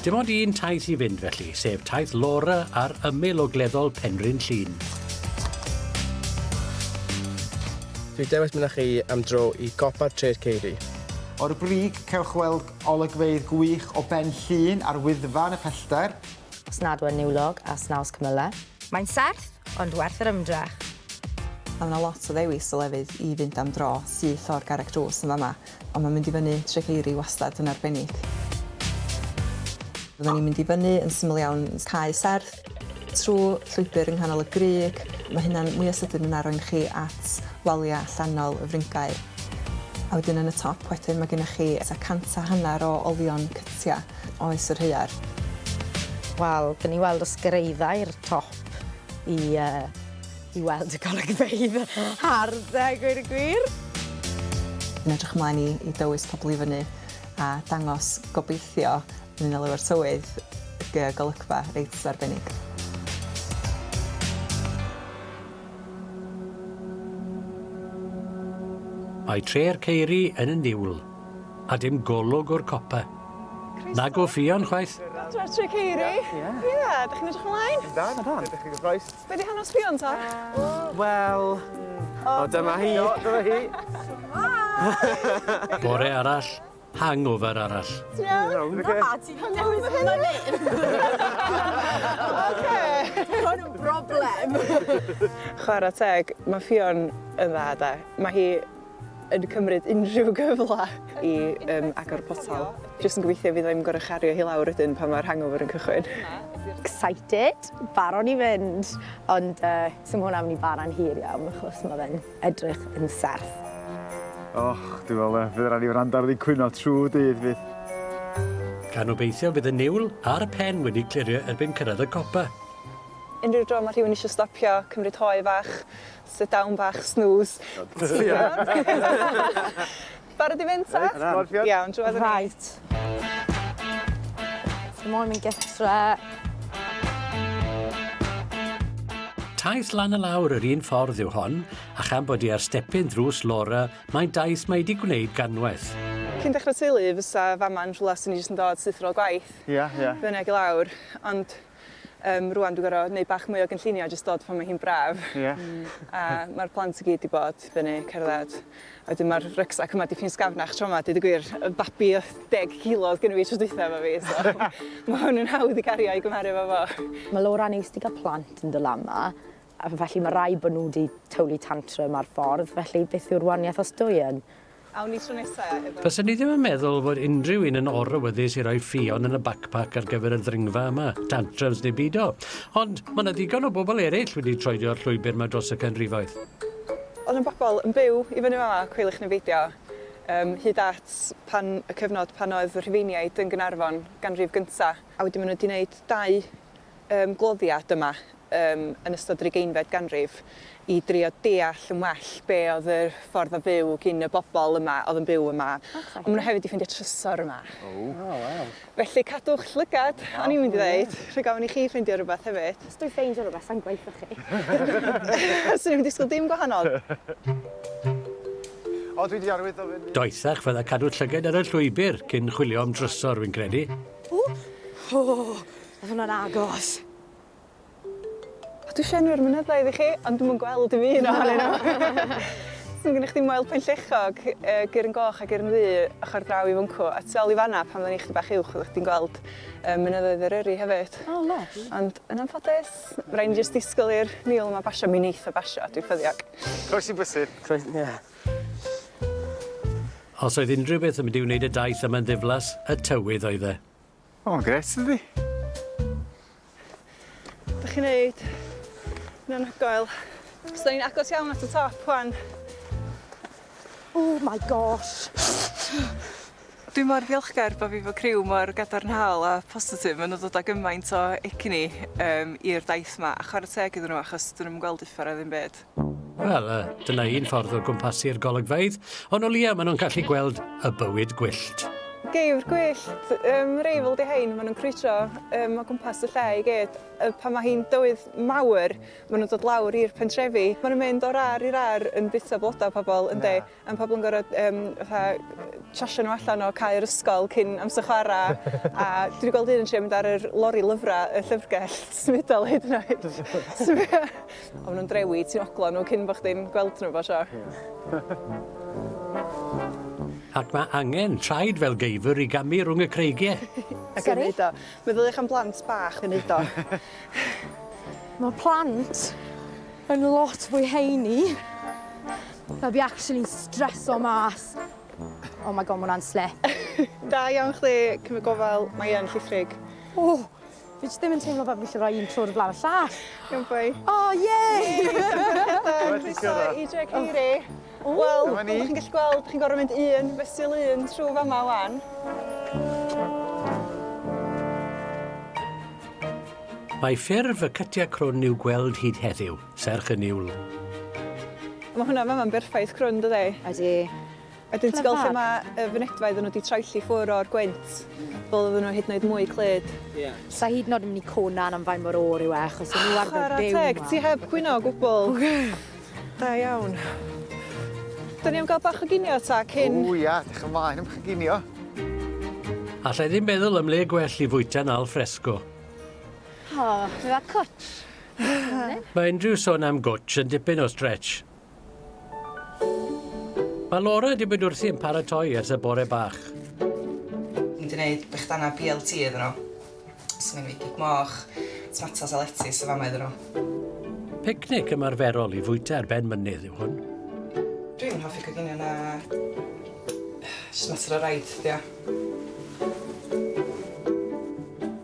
Dim ond un taith i fynd felly, sef taith Laura ar ymyl ogleddol Penrhyn Llŷn. Dwi dewis mynd â chi am dro i gopa'r Tref Ceiri. O'r brig, cewch weld olygfeydd gwych o Ben Llŷn ar Wyddfa yn y pellter. Snadwen niwlog a snaws cymylau. Mae'n serth, ond werth yr ymdrech. Mae yna lot o ddewis o lefydd i fynd am dro syth o'r garreg drws yn yma, ond mae'n mynd i fyny Tref Ceiri wastad yn arbennig. Byddwn ni'n mynd i fyny yn syml iawn cae serth, trwy llwybr yng nghanol y grug. Mae hynna'n mwy o sydyn yn arwain chi at waliau allanol y Fringaer. A wedyn yn y top wedyn mae gennych chi canta hanner o olion cytia oes yr haear. Wel, gen i weld ysgreiddau'r top i weld y golygfeydd hardd, gweud y gwir. Yn edrych ymlaen i dywys pobl i fyny a dangos gobeithio yn unol efo'r tywydd y golygfa reit arbennig. Mae Tref Ceiri yn y niwl, a dim golwg o'r copa. Na go ffion chwaith. Dwi'n Tref Ceiri? Ie, ydych chi'n edrych ymlaen? Da. Ydych chi'n gyffroes? Be di hanes sbion ta? Wel... O, dyma hi. Dyma hi. Bore arall, hangover arall. Ti'n newydd hynny? Oce. Hwn yn broblem. Chwarae teg, mae Ffion yn dda da. Mae hi yn cymryd unrhyw gyfle i agor potal. Jyst yn gobeithio fydd ddim gorau chario hi lawr ydyn pan mae'r hangover yn cychwyn. Excited, baron i fynd, ond sy'n hwnna mynd i bara'n hir iawn, achos mae fe'n edrych yn serth. Och, dwi'n meddwl, fydd rhaid i wrando ar ddim cwyno trwy dydd fydd. Gan obeithio bydd y niwl a'r pen wedi clirio erbyn cyrraedd y copa. Unrhyw dro mae rhywun eisiau stopio, cymryd hoi bach, sit down bach, snooze. Barod i fynd ta? Iawn, drwy ni. Right. Mo'n mynd getre. Taith lan y lawr yr un ffordd yw hon, a chan bod i ar stepyn drws Laura, mae'n daith mae wedi gwneud ganwaith. Cyn dechrau teulu, fysa fama'n rhywle sy'n jyst yn dod syth o'r gwaith. Ie. Fyny ag i lawr, ond rwan dwi'n gorfod gwneud bach mwy o gynllunio jyst dod pan mae hi'n braf. Ie. A mae'r plant i gyd i bod fyny cerdded. A wedyn mae'r rycsac yma di ffyn sgafnach tro yma, dweud y gwir, y babi o 10 kilo oedd gen i fi tro dwytha efo fi. So, mae hwn yn hawdd i cario i gymharu efo fo. Mae Laura'n eist i gael plant yn dy lama, a felly mae rai bod nhw wedi tywlu tantrum ar ffordd, felly beth yw'r waniaeth os dwi yn? Awn ni tro nesaf efo... Fysa ni ddim yn meddwl bod unrhyw un yn orowyddus i roi ffion yn y backpack ar gyfer y ddringfa yma, tantrums neu byd o. Ond mae yna ddigon o bobl eraill wedi troedio'r llwybr yma dros y canrifoedd. Oedd yn bobl yn byw i fyny yma, Coelwch neu Beidio, hyd at y cyfnod pan oedd y Rhufeiniaid yn Gaernarfon ganrif gyntaf. A wedyn maen nhw wedi gwneud 2 gloddiad yma yn ystod yr 20fed ganrif i drio deall yn well be oedd y ffordd o fyw gyn y bobl yma oedd yn byw yma. Ond maen nhw hefyd i ffeindio trysor yma. Felly cadwch llygad, o'n i'n mynd i ddeud. Rhaid gafon i chi ffeindio rhywbeth hefyd. Os dwi'n ffeindio rhywbeth, sa'n gweithio chi. Swn i'n disgwyl dim gwahanol. O, dwi wedi arwydd o fynd. Doethach fydda cadw llygad ar y llwybr cyn chwilio am drysor, fi'n credu. Oedd hwnna'n agos. Dwi eisiau enw'r mynyddoedd i chi, ond dwi'n gweld i fi un ohonyn nhw. Dwi'n gennych chi moel penllechog, gyr yn goch a gyr yn ddu, ochr draw i fyncw. A tu ôl i fanna, pan fydden i chdi bach uwch, oeddech chi'n gweld mynyddoedd Eryri hefyd. O, lot. Ond yn anffodus, rhaid ni jyst disgwyl i'r niwl yma basio, mi neith o basio, dwi'n ffyddiog. Croes i bysur. Ie. Os oedd unrhyw beth yn mynd i wneud y daith yma'n ddiflas, y tywydd oedd e. O, gres ydi. Dych chi'n neud yn anhygoel. So ni'n agos iawn at y top, wan. Oh my gosh. Dwi'n mor ddiolchgar bod fi fo criw mor gadarnhaol a positif. Maen nhw dod â gymaint o egni i'r daith yma. A chwarae teg iddyn nhw achos dyn nhw'n gweld uffar a ddim byd. Wel, dyna un ffordd o gwmpasu'r golygfeydd, ond o leia maen nhw'n gallu gweld y bywyd gwyllt. Geifr gwyllt, reifl di hein, maen nhw'n crwydro o gwmpas y lle i gyd. Pan mae hi'n dywydd mawr, maen nhw'n dod lawr i'r pentrefi. Maen nhw'n mynd o'r ar i'r ar yn bita blodau pobl, yndi. A pobl yn gorfod trasio nhw allan o cael yr ysgol cyn amser chwarae. A dwi wedi gweld un yn trio mynd ar yr lori lyfrau, y llyfrgell, smydol hyd yn oed. A maen nhw'n drewi, ti'n ogla nhw cyn bod chdi'n gweld nhw fo sio. Ac mae angen traed fel geifr i gamu rhwng y creigiau. Ac yn neud o. Meddyliwch am blant bach yn neud o. Mae plant yn lot fwy heini. Fel fi actually streso mas. Oh my god, mae hwnna'n slip. Da iawn chdi, cymryd gofal, mae yn llithrig. O, fi jyst ddim yn teimlo fel fi eisiau rhoi un trwy'r blaen y llall. Iawn boi. O, ie! Croeso i Dre Ceiri. Wel, chi'n gallu gweld, chi'n gorfod mynd un fesul un trwy fama wan. Mae ffurf y cytiau crwn i'w gweld hyd heddiw, serch y niwl. Mae hwnna fama'n berffaith crwn, dydy? Ydy. A dyn ti'n gweld lle mae fynedfaidd yn nhw wedi troelli ffwr o'r gwynt. Fel oedden nhw hyd yn oed mwy clyd. Sa hyd yn oed yn mynd i conan am fain mor o'r i'w achos nhw arfer byw Chwarae teg, yma. ti heb gwyno o gwbl. Da iawn. Da ni am gael bach o ginio ta cyn... O ia, dech ymlaen am chyginio. Allai ddim meddwl ym le gwell i fwyta'n al ffresco. O, fe fa cwtch. Mae unrhyw sôn am gwtch yn dipyn o stretch. Mae Laura wedi bod wrthi yn paratoi ers y bore bach. Ni wedi gwneud bechdana BLT iddyn nhw. So mae'n gig moch, tomatos a letys y fama iddyn nhw. Picnic ymarferol i fwyta ar ben mynydd yw hwn. Dwi'n hoffi coginio na... Just mater o raid, dio.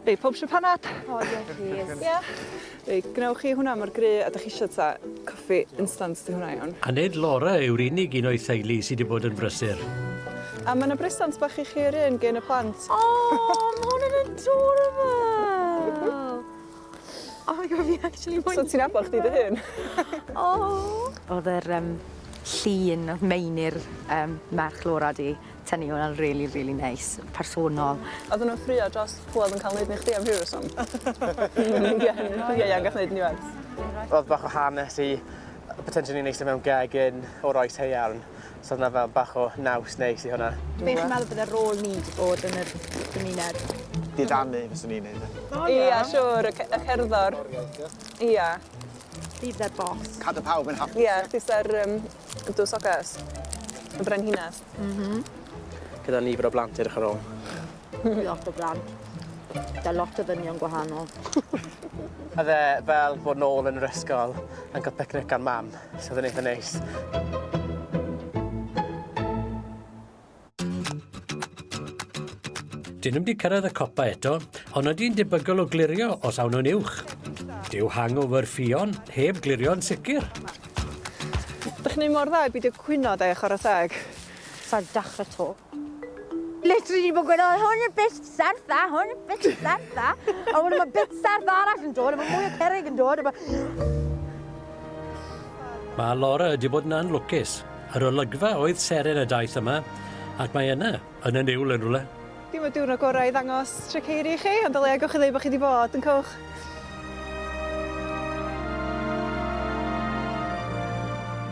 Ei, pob sy'n panad? O, diolch please. Ie. Ei, gnewch chi hwnna mor gry a da chi eisiau ta coffi instant di hwnna iawn. A nid Laura yw'r unig un o'i theulu sydd wedi bod yn brysur. A mae yna bresant bach i chi'r un gen y plant. O, mae hwnna'n adorable. Oh my god, fi actually So ti'n abo chdi dy hun? O. Oedd yr llun oedd meinir merch Laura di tynnu hwnna'n really nice, personol. Oedden nhw'n ffrio dros pwad yn cael neud ni chdi am rhyw reswm. Ie, iawn gall neud ni wed. Oedd bach o hanes i potentially neis mewn gegin o'r oes heiarn. So oedd yna fel bach o naws neis i hwnna. Beth chi'n meddwl bydd y rôl ni wedi bod yn yr gymuned? Didanu, fyswn i'n neud. Ia, siwr, y cerddor. Ia. Bydd their boss. Cadw pawb yn hapus. Ia, chdi sy'r dws ogas. Y brenhines. Gyda nifer o blant edrych ar ôl. Lot o blant. Da lot o ddynion gwahanol. Oedd e fel bod nôl yn yr ysgol yn cael picnic gan mam, so oedd e'n eitha neis. Dyn nhw'n wedi cyrraedd y copa eto, ond ydy'n debygol o glirio os awn nhw'n uwch. Dyw hangover ffion, heb glirio'n sicr. Dych chi'n mor dda i beidio cwyno da eich ar y teg? Sa'r dachrau to. Literally ni bod gweud, hwn y bit sertha, hwn y bit sertha. A wedyn mae bit sertha arall yn dod, a mae mwy o cerrig yn dod. Mae Laura wedi bod yn anlwcus. Yr olygfa oedd seren y daith yma, ac mae yna, yn y niwl yn rhywle. Dim y diwrnod gorau i ddangos Dre Ceiri i chi, ond dylai agwch i ddweud bod chi wedi bod yn cwch.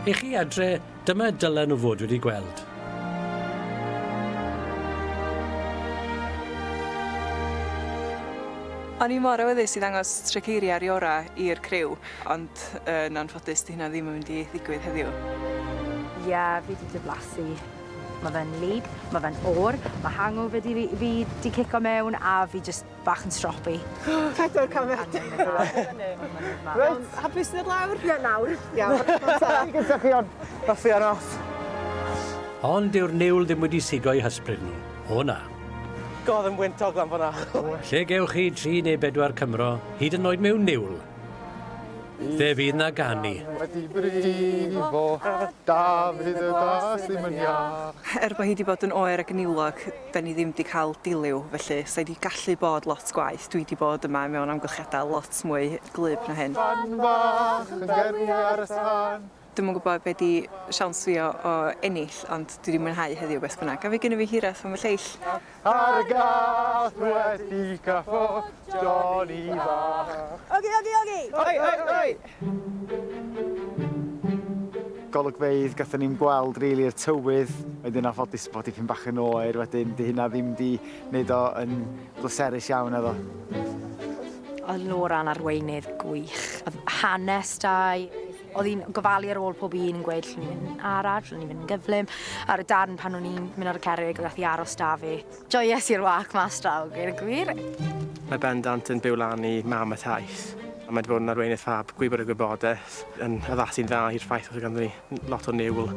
I chi adre, dyma dylen nhw fod wedi gweld. O'n i mor awyddus i ddangos Dre Ceiri ar Iora i'r criw, ond yn anffodus di hynna ddim yn mynd i ddigwydd heddiw. Ie, fi wedi diflasu. Mae fe'n lid, mae fe'n o'r, mae hangover fi di cico mewn a fi just bach yn stropi. 4 camet. Reit, hapus i ddod lawr? Ie, lawr. Iawn, Gyda chi on, raffi ar off. Ond dyw'r niwl ddim wedi sigo i hysbryd nhw. O na. God yn wyntog lan fyna. Lle gewch chi 3 neu 4 Cymro, hyd yn oed mewn niwl. Fe fydd na ganu. Wedi brifo, Dafydd y das ddim yn iach. Bod hi wedi bod yn oer ac yn niwlog, da ni ddim wedi cael diliw, felly sa wedi gallu bod lot gwaith. Dwi wedi bod yma mewn amgylchiadau lot mwy glyb na hyn. Fan fach yn gerwi ar y sân, Dwi'n yn gwybod beth di siawns fi o ennill, ond dwi wedi mwynhau heddiw beth bynnag. A fi gynnu fi hiraeth am y lleill. Ar gath wedi caffo, Johnny fach. Ogi! Oi! Golygfeydd gatho ni'n gweld rili'r tywydd, wedyn anffodus bod dipyn bach yn oer, wedyn di hynna ddim di wneud o yn bleserus iawn efo. Oedd Lora'n arweinydd gwych. Oedd hanes dau. Oedd hi'n gofalu ar ôl pob un yn gweud lle ni'n mynd arall, lle ni'n mynd yn gyflym. Ar y darn pan o'n i'n mynd ar y cerrig, oedd hi aros da fi. Joyous i'r wac mas draw, gyda'r gwir. Mae bendant yn byw lan i mam y taith. A mae wedi bod yn arweinydd ffab, gwybod y gwybodaeth, yn addasu'n dda i'r ffaith oedd ganddyn ni lot o niwl.